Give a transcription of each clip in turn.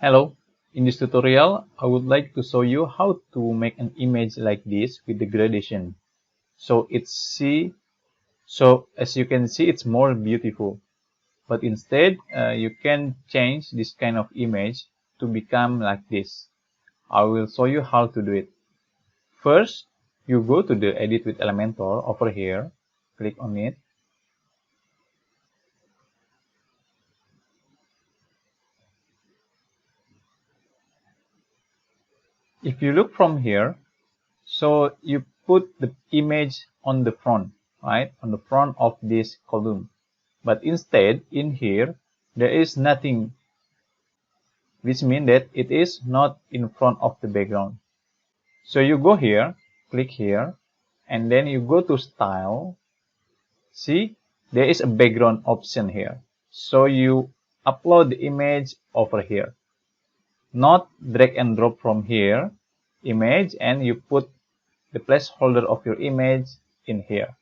Hello, in this tutorial I would like to show you how to make an image like this with the gradation. So as you can see it's more beautiful. But instead you can change this kind of image to become like this. I will show you how to do it. First, you go to the edit with Elementor over here, click on it. If you look from here, so you put the image on the front, right? On the front of this column. But instead, in here, there is nothing, which means that it is not in front of the background. So you go here, click here, and then you go to Style. See, there is a background option here. So you upload the image over here. Not drag and drop from here, image, and you put the placeholder of your image in here.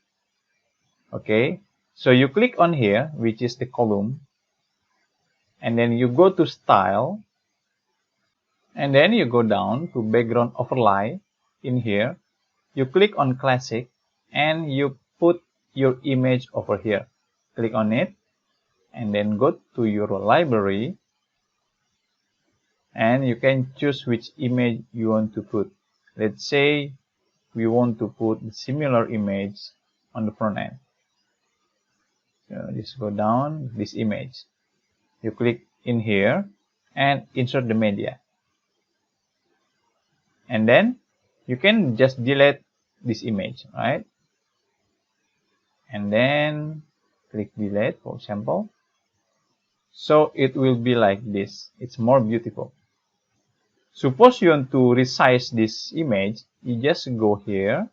Okay, so you click on here, which is the column, and then you go to Style, and then you go down to Background Overlay. In here, you click on Classic, and you put your image over here. Click on it, and then go to your library, and you can choose which image you want to put. Let's say we want to put the similar image on the front end. So just go down this image. You click in here and insert the media. And then you can just delete this image, right? And then click delete, for example. So it will be like this. It's more beautiful. Suppose you want to resize this image, you just go here,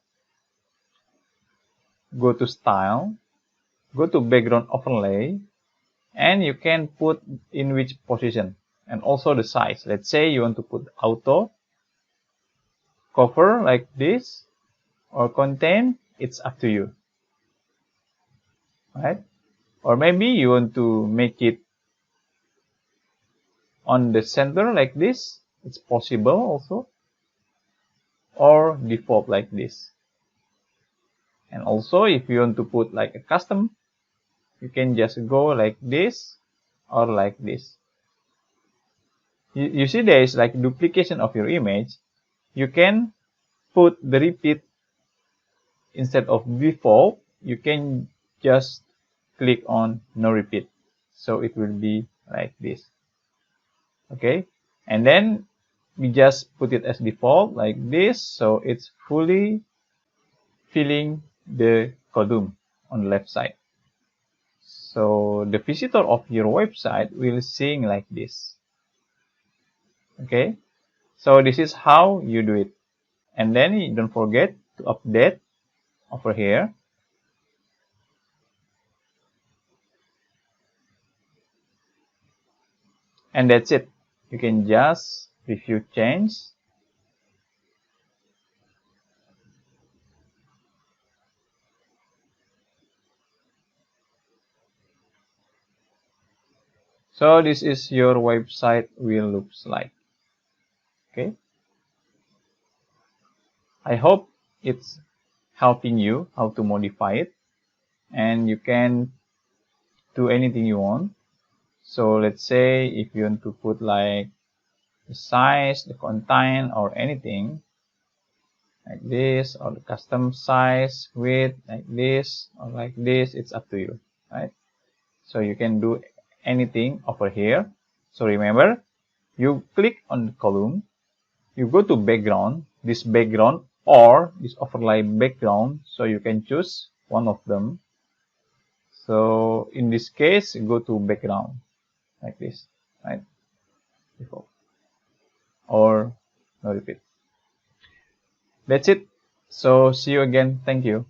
go to Style, go to Background Overlay, and you can put in which position and also the size. Let's say you want to put auto, cover like this, or contain. It's up to you, right? Or maybe you want to make it on the center like this. It's possible also, or default like this. And also if you want to put like a custom, you can just go like this or like this. You see there is like duplication of your image. You can put the repeat instead of default. You can just click on no repeat. So it will be like this. Okay. And then we just put it as default like this. So it's fully filling the column on the left side. So the visitor of your website will seeing like this. Okay, so this is how you do it. And then don't forget to update over here. And that's it. You can just review change. So this is your website will looks like. Okay. I hope it's helping you how to modify it, and you can do anything you want. So let's say if you want to put like the size, the content, or anything like this, or the custom size, width like this, or like this, it's up to you, right? So you can do anything over here. So remember, you click on the column, you go to background, this background or this overlay background, so you can choose one of them. So in this case, you go to background like this, right? Default or no repeat. That's it. So see you again. Thank you.